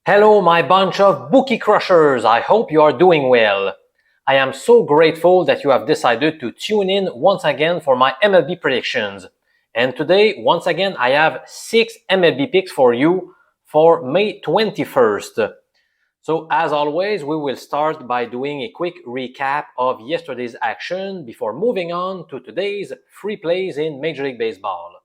Hello, my bunch of bookie crushers. I hope you are doing well. I am so grateful that you have decided to tune in once again for my MLB predictions. And today, once again, I have 6 MLB picks for you for May 21st. So as always, we will start by doing a quick recap of yesterday's action before moving on to today's free plays in Major League Baseball.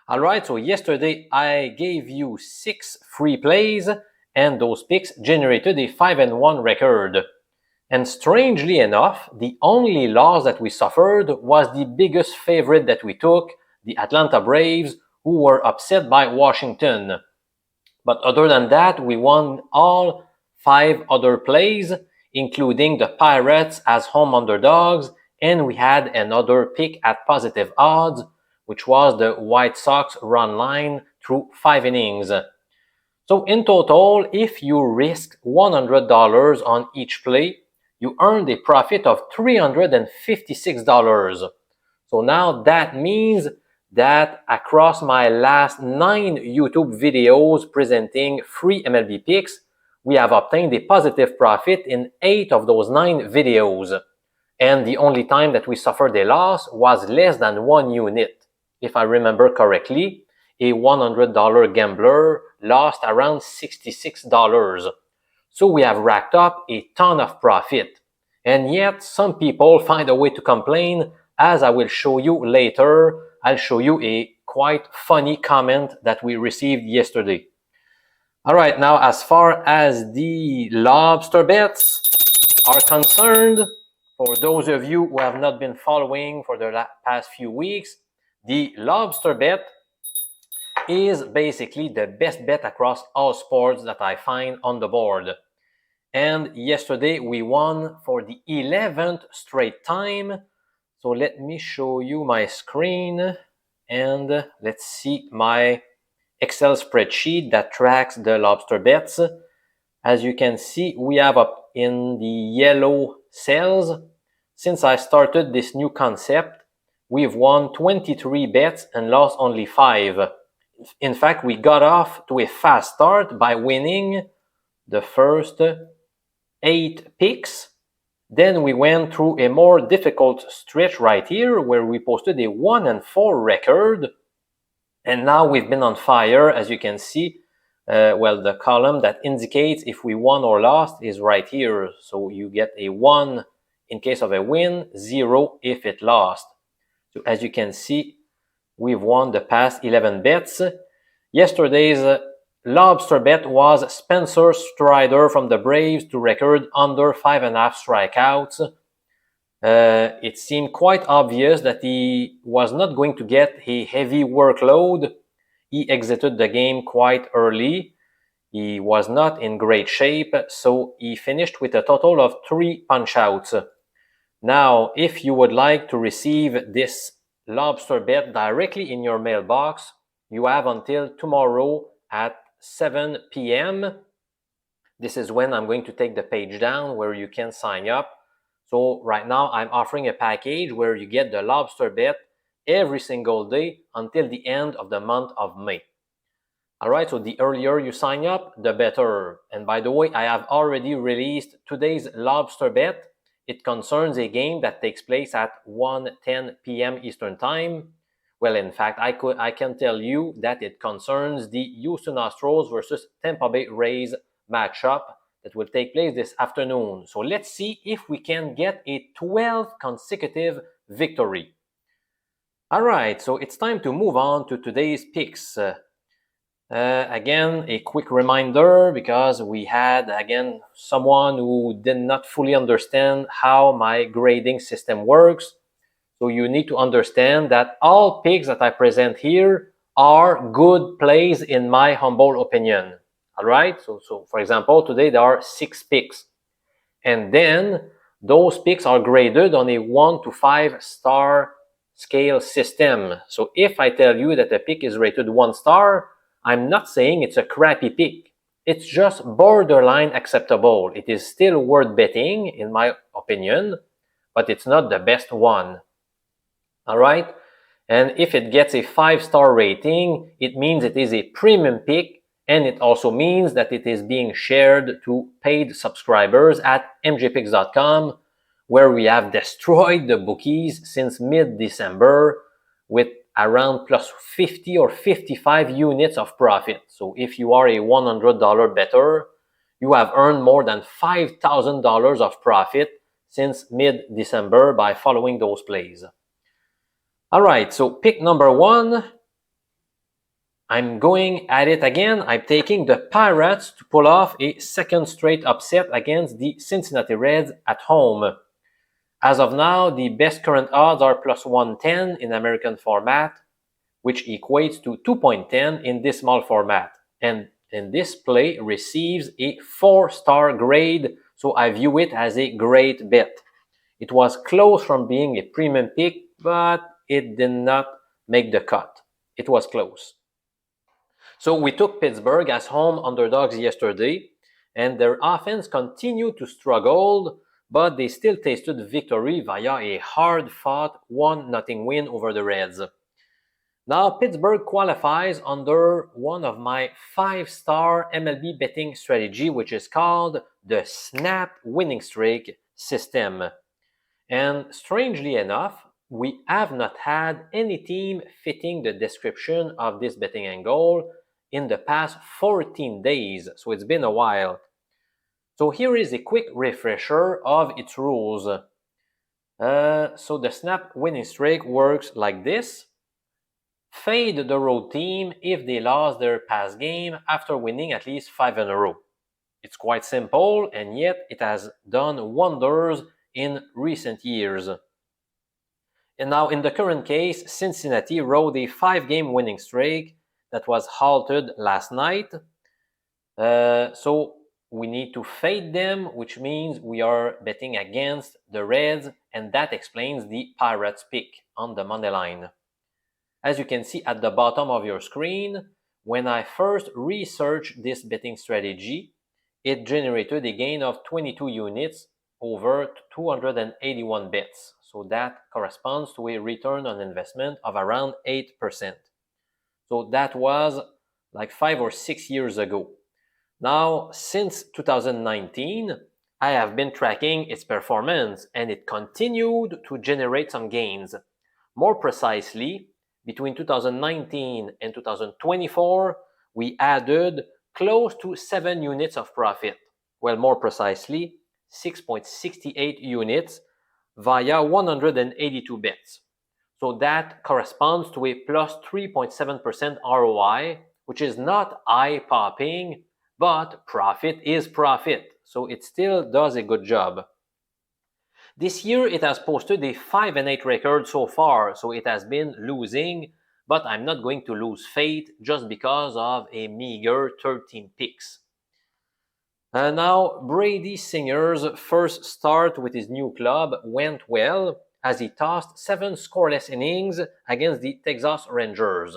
Alright, so yesterday I gave you 6 free plays and those picks generated a 5-1 record. And strangely enough, the only loss that we suffered was the biggest favorite that we took, the Atlanta Braves, who were upset by Washington. But other than that, we won all 5 other plays, including the Pirates as home underdogs, and we had another pick at positive odds, which was the White Sox run line through 5 innings. So in total, if you risked $100 on each play, you earned a profit of $356. So now that means that across my last 9 YouTube videos presenting free MLB picks, we have obtained a positive profit in 8 of those 9 videos. And the only time that we suffered a loss was less than 1 unit. If I remember correctly, a $100 gambler lost around $66. So we have racked up a ton of profit. And yet, some people find a way to complain, as I will show you later. I'll show you a quite funny comment that we received yesterday. Alright, now as far as the lobster bets are concerned, for those of you who have not been following for the past few weeks, the lobster bet is basically the best bet across all sports that I find on the board. And yesterday we won for the 11th straight time. So let me show you my screen and let's see my Excel spreadsheet that tracks the lobster bets. As you can see, we have up in the yellow cells. Since I started this new concept, we've won 23 bets and lost only 5. In fact, we got off to a fast start by winning the first 8 picks. Then we went through a more difficult stretch right here where we posted a 1-4 record. And now we've been on fire, as you can see. The column that indicates if we won or lost is right here. So you get a 1 in case of a win, 0 if it lost. So as you can see, we've won the past 11 bets. Yesterday's lobster bet was Spencer Strider from the Braves to record under 5.5 strikeouts. It seemed quite obvious that he was not going to get a heavy workload. He exited the game quite early. He was not in great shape, so he finished with a total of 3 punch-outs. Now, if you would like to receive this lobster bet directly in your mailbox, you have until tomorrow at 7 p.m. This is when I'm going to take the page down where you can sign up. So right now I'm offering a package where you get the lobster bet every single day until the end of the month of May. Alright, so the earlier you sign up, the better. And by the way, I have already released today's lobster bet. It concerns a game that takes place at 1:10 p.m. Eastern Time. Well, in fact, I can tell you that it concerns the Houston Astros versus Tampa Bay Rays matchup that will take place this afternoon. So let's see if we can get a 12th consecutive victory. Alright, so it's time to move on to today's picks. Again, a quick reminder, because we had, again, someone who did not fully understand how my grading system works. So you need to understand that all picks that I present here are good plays in my humble opinion. Alright, so for example, today there are 6 picks. And then those picks are graded on a 1 to 5 star scale system. So if I tell you that a pick is rated 1 star, I'm not saying it's a crappy pick. It's just borderline acceptable. It is still worth betting, in my opinion, but it's not the best one. Alright? And if it gets a 5-star rating, it means it is a premium pick And it also means that it is being shared to paid subscribers at mjpicks.com, where we have destroyed the bookies since mid-December with around plus 50 or 55 units of profit. So if you are a $100 bettor, you have earned more than $5,000 of profit since mid-December by following those plays. All right, so pick number one. I'm going at it again. I'm taking the Pirates to pull off a second straight upset against the Cincinnati Reds at home. As of now, the best current odds are plus 110 in American format, which equates to 2.10 in this small format. And this play receives a 4-star grade, so I view it as a great bet. It was close from being a premium pick, but it did not make the cut. It was close. So we took Pittsburgh as home underdogs yesterday, and their offense continued to struggle, but they still tasted victory via a hard-fought 1-0 win over the Reds. Now, Pittsburgh qualifies under one of my 5-star MLB betting strategy, which is called the snap winning streak system. And strangely enough, we have not had any team fitting the description of this betting angle in the past 14 days, so it's been a while. So here is a quick refresher of its rules. So the snap winning streak works like this. Fade the road team if they lost their past game after winning at least 5 in a row. It's quite simple, and yet it has done wonders in recent years. And now in the current case, Cincinnati rode a 5-game winning streak that was halted last night. So we need to fade them, which means we are betting against the Reds, and that explains the Pirates pick on the money line. As you can see at the bottom of your screen, when I first researched this betting strategy, it generated a gain of 22 units over 281 bets. So that corresponds to a return on investment of around 8%. So that was like 5 or 6 years ago. Now, since 2019, I have been tracking its performance, and it continued to generate some gains. More precisely, between 2019 and 2024, we added close to 7 units of profit. Well, more precisely, 6.68 units via 182 bets. So that corresponds to a plus 3.7% ROI, which is not eye-popping, but profit is profit. So it still does a good job. This year, it has posted a 5-8 record so far, so it has been losing, but I'm not going to lose faith just because of a meager 13 picks. Now, Brady Singer's first start with his new club went well, as he tossed 7 scoreless innings against the Texas Rangers.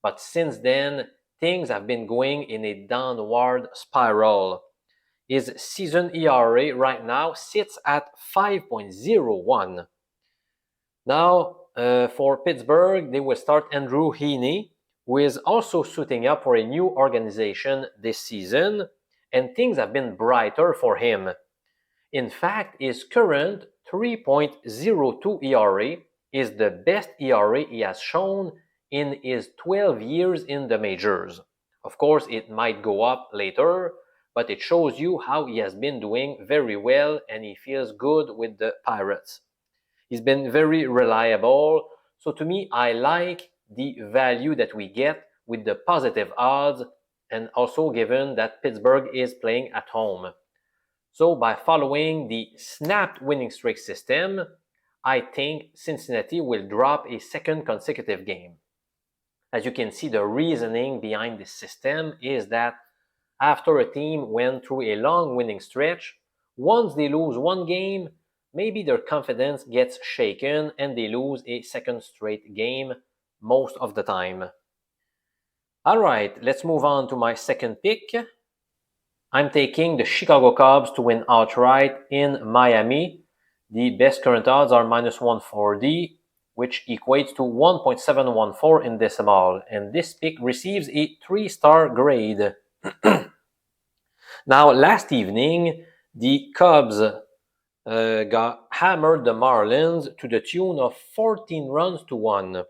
But since then, things have been going in a downward spiral. His season ERA right now sits at 5.01. Now, for Pittsburgh, they will start Andrew Heaney, who is also suiting up for a new organization this season, and things have been brighter for him. In fact, his current 3.02 ERA is the best ERA he has shown in his 12 years in the majors. Of course, it might go up later, but it shows you how he has been doing very well, and he feels good with the Pirates. He's been very reliable, so to me, I like the value that we get with the positive odds, and also given that Pittsburgh is playing at home. So by following the snapped winning streak system, I think Cincinnati will drop a second consecutive game. As you can see, the reasoning behind this system is that after a team went through a long winning stretch, once they lose one game, maybe their confidence gets shaken and they lose a second straight game most of the time. All right, let's move on to my second pick. I'm taking the Chicago Cubs to win outright in Miami. The best current odds are minus 140, which equates to 1.714 in decimal. And this pick receives a 3-star grade. Now, last evening, the Cubs hammered the Marlins to the tune of 14 runs to 1.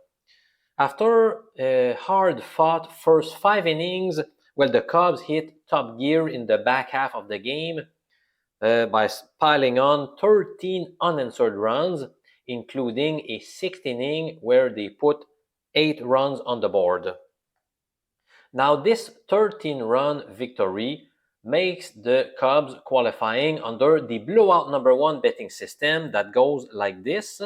After a hard-fought first 5 innings, the Cubs hit top gear in the back half of the game by piling on 13 unanswered runs, including a 6th inning where they put 8 runs on the board. Now, this 13-run victory makes the Cubs qualifying under the blowout number 1 betting system that goes like this.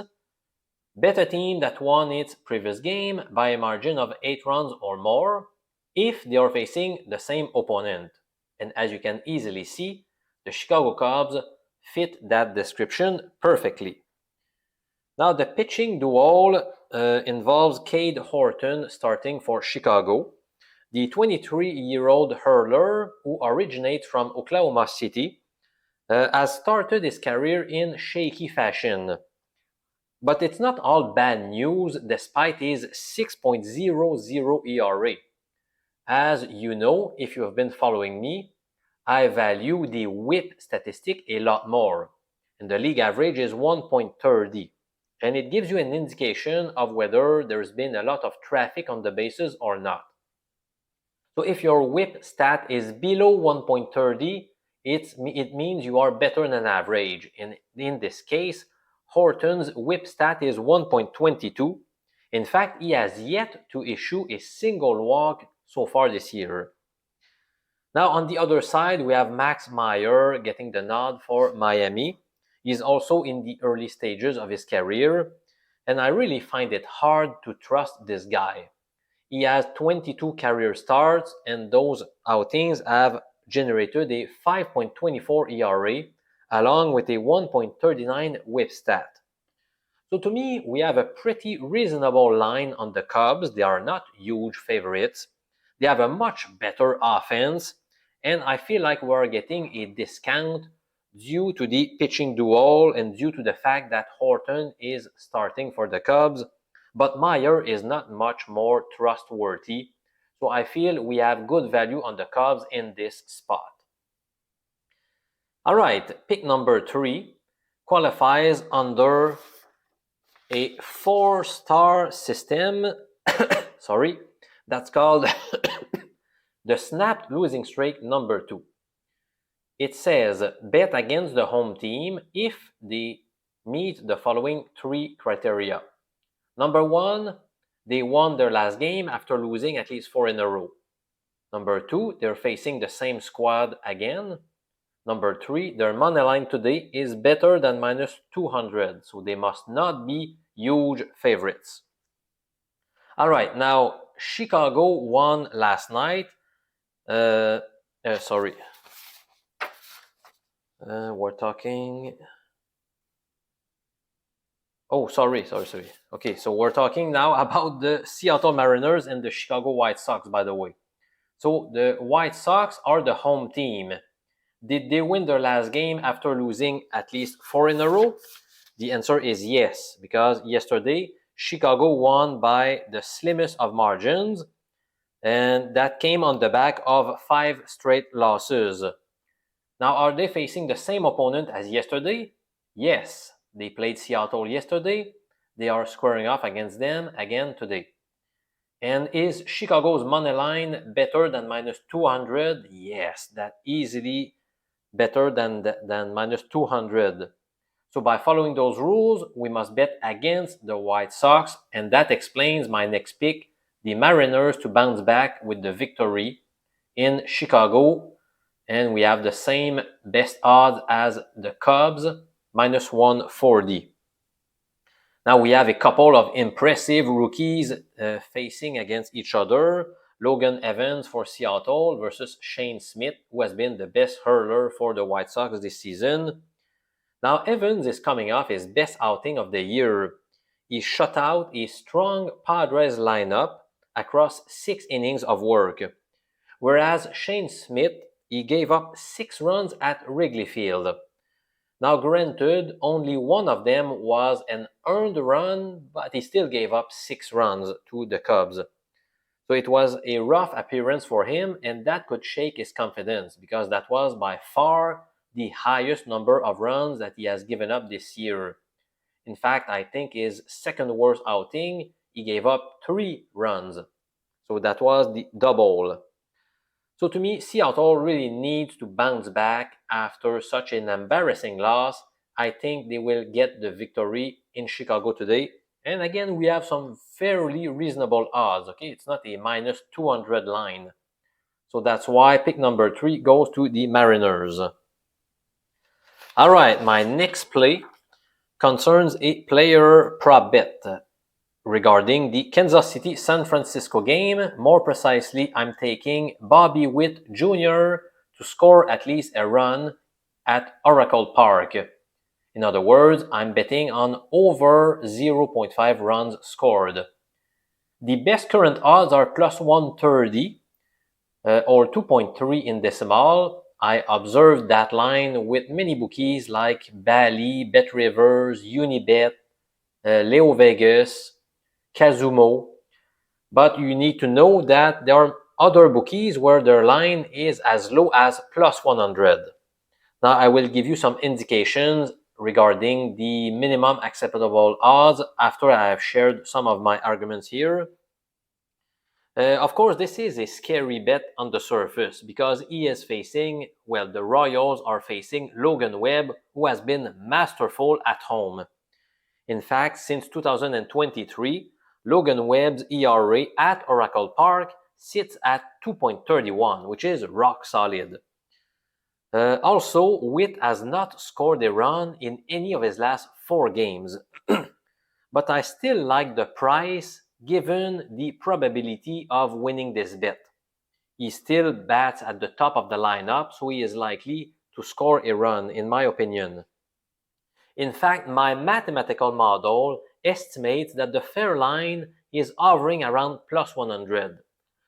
Bet a team that won its previous game by a margin of 8 runs or more if they are facing the same opponent. And as you can easily see, the Chicago Cubs fit that description perfectly. Now, the pitching duel involves Cade Horton starting for Chicago. The 23-year-old hurler, who originates from Oklahoma City, has started his career in shaky fashion. But it's not all bad news despite his 6.00 ERA. As you know, if you have been following me, I value the WHIP statistic a lot more, and the league average is 1.30, and it gives you an indication of whether there's been a lot of traffic on the bases or not. So if your WHIP stat is below 1.30, it means you are better than average. And in this case, Horton's WHIP stat is 1.22. In fact, he has yet to issue a single walk so far this year. Now, on the other side, we have Max Meyer getting the nod for Miami. He's also in the early stages of his career, and I really find it hard to trust this guy. He has 22 career starts, and those outings have generated a 5.24 ERA along with a 1.39 WHIP stat. So to me, we have a pretty reasonable line on the Cubs. They are not huge favorites. They have a much better offense, and I feel like we're getting a discount due to the pitching duel and due to the fact that Horton is starting for the Cubs, but Meyer is not much more trustworthy. So I feel we have good value on the Cubs in this spot. All right, pick number 3 qualifies under a 4-star system. Sorry, that's called the snapped losing streak number 2. It says bet against the home team if they meet the following 3 criteria. Number 1, they won their last game after losing at least 4 in a row. Number 2, they're facing the same squad again. Number 3, their money line today is better than minus 200, so they must not be huge favorites. All right, now Chicago won last night. We're talking. Oh, sorry. Okay, so we're talking now about the Seattle Mariners and the Chicago White Sox, by the way. So the White Sox are the home team. Did they win their last game after losing at least 4 in a row? The answer is yes, because yesterday Chicago won by the slimmest of margins, and that came on the back of 5 straight losses. Now, are they facing the same opponent as yesterday? Yes, they played Seattle yesterday. They are squaring off against them again today. And is Chicago's money line better than minus 200? Yes, that easily better than minus 200. So by following those rules, we must bet against the White Sox, and that explains my next pick, the Mariners to bounce back with the victory in Chicago. And we have the same best odds as the Cubs, minus 140. Now we have a couple of impressive rookies facing against each other. Logan Evans for Seattle versus Shane Smith, who has been the best hurler for the White Sox this season. Now Evans is coming off his best outing of the year. He shut out a strong Padres lineup across 6 innings of work. Whereas Shane Smith, he gave up 6 runs at Wrigley Field. Now, granted, only one of them was an earned run, but he still gave up 6 runs to the Cubs. So it was a rough appearance for him, and that could shake his confidence because that was by far the highest number of runs that he has given up this year. In fact, I think his second worst outing, he gave up 3 runs. So that was the double. So to me, Seattle really needs to bounce back after such an embarrassing loss. I think they will get the victory in Chicago today. And again, we have some fairly reasonable odds, okay? It's not a minus 200 line. So that's why pick number 3 goes to the Mariners. All right, my next play concerns a player prop bet regarding the Kansas City-San Francisco game. More precisely, I'm taking Bobby Witt Jr. to score at least a run at Oracle Park. In other words, I'm betting on over 0.5 runs scored. The best current odds are plus 130 or 2.3 in decimal. I observed that line with many bookies like Bally, Bet Rivers, Unibet, Leo Vegas, Kazumo, but you need to know that there are other bookies where their line is as low as plus 100. Now I will give you some indications regarding the minimum acceptable odds after I have shared some of my arguments here. Of course, this is a scary bet on the surface because he is facing, well, the Royals are facing Logan Webb, who has been masterful at home. In fact, since 2023, Logan Webb's ERA at Oracle Park sits at 2.31, which is rock solid. Also, Witt has not scored a run in any of his last 4 games. But I still like the price given the probability of winning this bet. He still bats at the top of the lineup, so he is likely to score a run, in my opinion. In fact, my mathematical model estimates that the fair line is hovering around plus 100.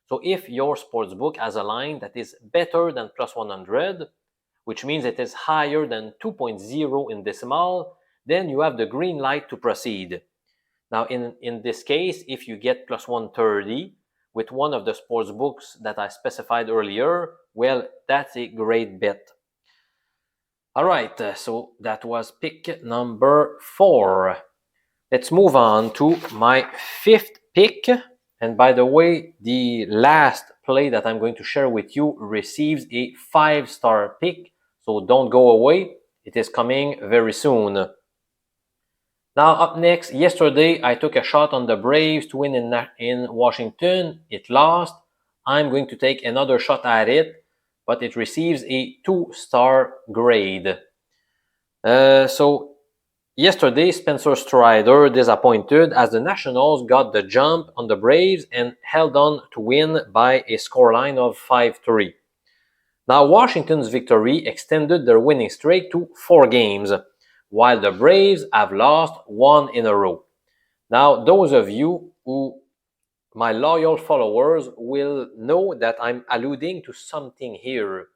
So if your sportsbook has a line that is better than plus 100, which means it is higher than 2.0 in decimal, then you have the green light to proceed. Now, in this case, if you get plus 130 with one of the sports books that I specified earlier, well, that's a great bet. All right, so that was pick number 4. Let's move on to my 5th pick. And by the way, the last play that I'm going to share with you receives a 5-star pick, so don't go away. It is coming very soon. Now, up next, yesterday I took a shot on the Braves to win in Washington. It lost. I'm going to take another shot at it, but it receives a 2-star grade. So, yesterday, Spencer Strider disappointed as the Nationals got the jump on the Braves and held on to win by a scoreline of 5-3. Now, Washington's victory extended their winning streak to 4 games, while the Braves have lost 1 in a row. Now, those of you who, my loyal followers, will know that I'm alluding to something here.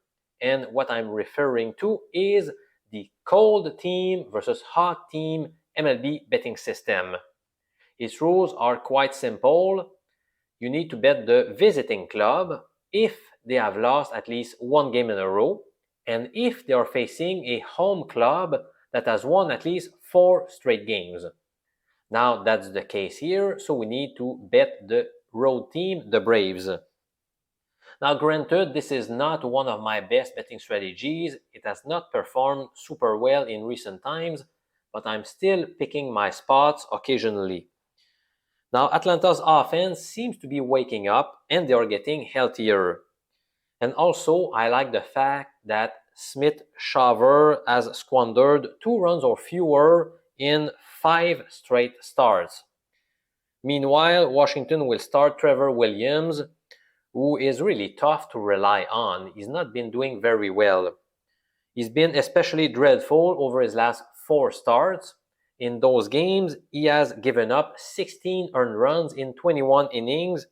And what I'm referring to is the cold team versus hot team MLB betting system. Its rules are quite simple. You need to bet the visiting club if they have lost at least 1 game in a row, and if they are facing a home club that has won at least 4 straight games. Now, that's the case here, so we need to bet the road team, the Braves. Now, granted, this is not one of my best betting strategies. It has not performed super well in recent times, but I'm still picking my spots occasionally. Now, Atlanta's offense seems to be waking up, and they are getting healthier. And also, I like the fact that Smith-Shawver has squandered 2 runs or fewer in 5 straight starts. Meanwhile, Washington will start Trevor Williams, who is really tough to rely on. He's not been doing very well. He's been especially dreadful over his last 4 starts. In those games, he has given up 16 earned runs in 21 innings,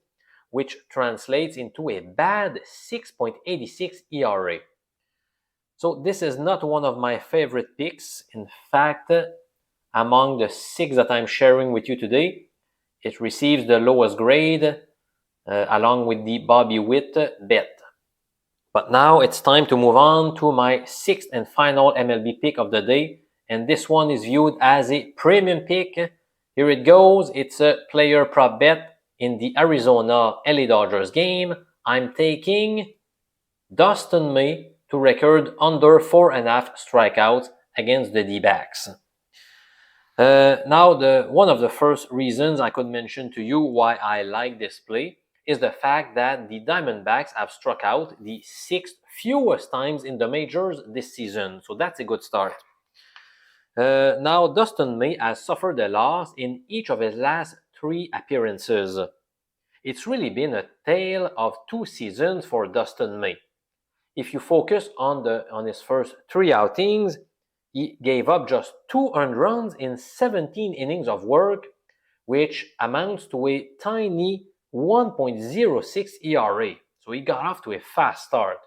which translates into a bad 6.86 ERA. So this is not one of my favorite picks. In fact, among the 6 that I'm sharing with you today, it receives the lowest grade along with the Bobby Witt bet. But now it's time to move on to my 6th and final MLB pick of the day. And this one is viewed as a premium pick. Here it goes. It's a player prop bet in the Arizona LA Dodgers game. I'm taking Dustin May to record under 4.5 strikeouts against the D-backs. Now, one of the first reasons I could mention to you why I like this play is the fact that the Diamondbacks have struck out the 6th fewest times in the majors this season. So that's a good start. Now, Dustin May has suffered a loss in each of his last 3 appearances. It's really been a tale of 2 seasons for Dustin May. If you focus on his first 3 outings, he gave up just 2 earned runs in 17 innings of work, which amounts to a tiny 1.06 ERA. So he got off to a fast start.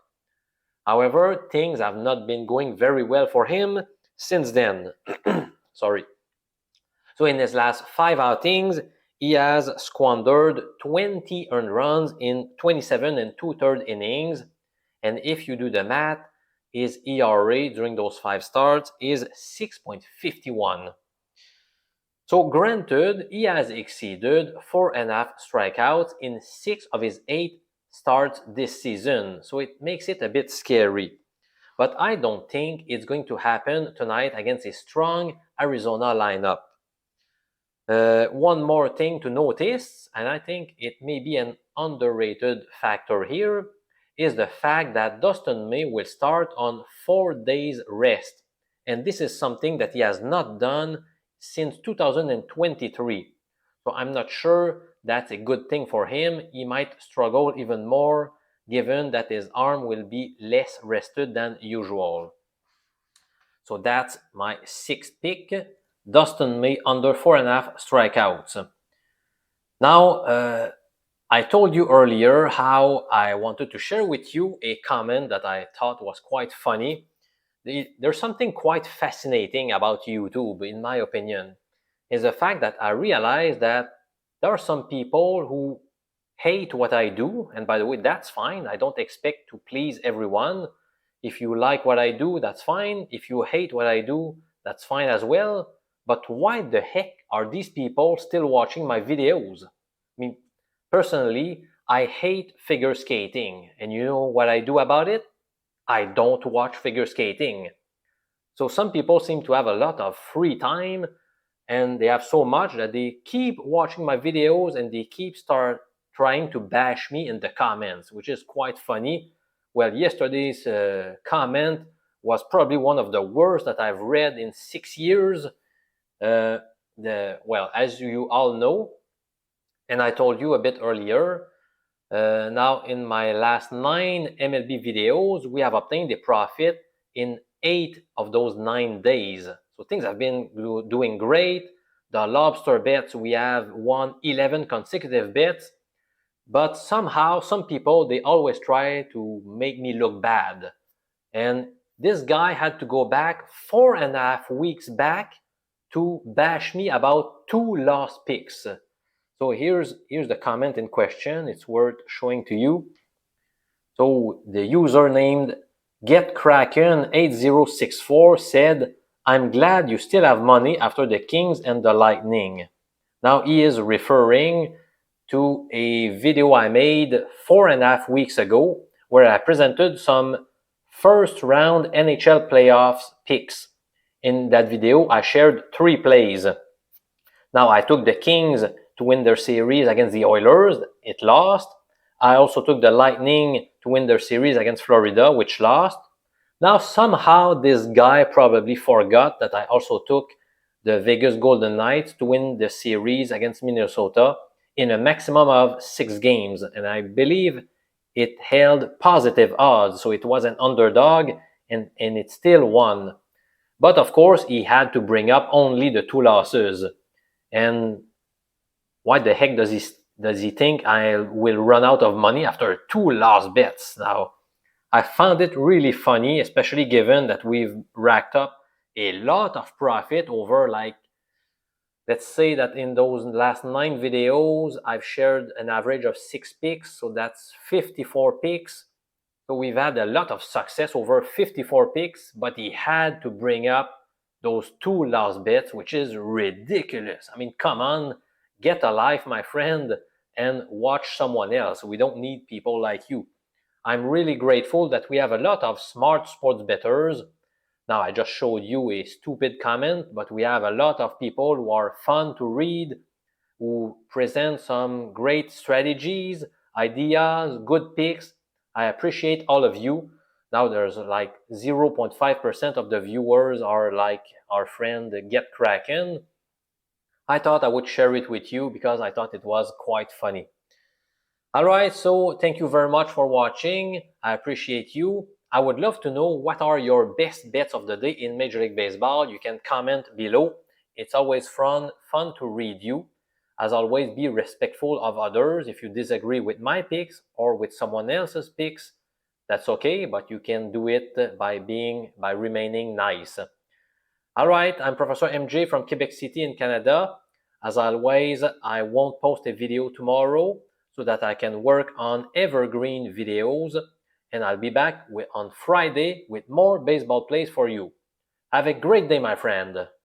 However, things have not been going very well for him since then. Sorry. So in his last 5 outings, he has squandered 20 earned runs in 27 and 2/3 innings. And if you do the math, his ERA during those 5 starts is 6.51. So granted, he has exceeded 4.5 strikeouts in 6 of his 8 starts this season. So it makes it a bit scary. But I don't think it's going to happen tonight against a strong Arizona lineup. One more thing to notice, and I think it may be an underrated factor here, is the fact that Dustin May will start on 4 days rest. And this is something that he has not done since 2023. So I'm not sure that's a good thing for him. He might struggle even more given that his arm will be less rested than usual. So that's my 6th pick, Dustin May under 4.5 strikeouts. Now, I told you earlier how I wanted to share with you a comment that I thought was quite funny. There's something quite fascinating about YouTube, in my opinion, is the fact that I realized that there are some people who hate what I do, and by the way, that's fine. I don't expect to please everyone. If you like what I do, that's fine. If you hate what I do, that's fine as well. But why the heck are these people still watching my videos? I mean, personally, I hate figure skating. And you know what I do about it? I don't watch figure skating. So some people seem to have a lot of free time and they have so much that they keep watching my videos and they keep trying to bash me in the comments, which is quite funny. Well, yesterday's comment was probably one of the worst that I've read in 6 years. Well, as you all know, and I told you a bit earlier, now in my last 9 MLB videos, we have obtained a profit in 8 of those 9 days. So things have been doing great. The Lobster bets, we have won 11 consecutive bets. But somehow, some people, they always try to make me look bad. And this guy had to go back 4.5 weeks back to bash me about 2 lost picks. So here's the comment in question. It's worth showing to you. So the user named GetKraken8064 said, "I'm glad you still have money after the Kings and the Lightning." Now he is referring to a video I made 4.5 weeks ago where I presented some first round NHL playoffs picks. In that video, I shared 3 plays. Now I took the Kings to win their series against the Oilers. It lost. I also took the Lightning to win their series against Florida, which lost. Now somehow this guy probably forgot that I also took the Vegas Golden Knights to win the series against Minnesota in a maximum of 6 games. And I believe it held positive odds. So it was an underdog and it still won. But of course, he had to bring up only the 2 losses. And why the heck does he think I will run out of money after 2 lost bets? Now, I found it really funny, especially given that we've racked up a lot of profit over, like, let's say that in those last 9 videos, I've shared an average of 6 picks, so that's 54 picks. So we've had a lot of success over 54 picks, but he had to bring up those 2 lost bets, which is ridiculous. I mean, come on, get a life, my friend, and watch someone else. We don't need people like you. I'm really grateful that we have a lot of smart sports bettors. Now, I just showed you a stupid comment, but we have a lot of people who are fun to read, who present some great strategies, ideas, good picks. I appreciate all of you. Now, there's like 0.5% of the viewers are like our friend Get Kraken. I thought I would share it with you because I thought it was quite funny. All right, so thank you very much for watching. I appreciate you. I would love to know what are your best bets of the day in Major League Baseball. You can comment below. It's always fun to read you. As always, be respectful of others. If you disagree with my picks or with someone else's picks, that's okay, but you can do it by remaining nice. All right, I'm Professor MJ from Quebec City in Canada. As always, I won't post a video tomorrow so that I can work on evergreen videos, and I'll be back on Friday with more baseball plays for you. Have a great day, my friend.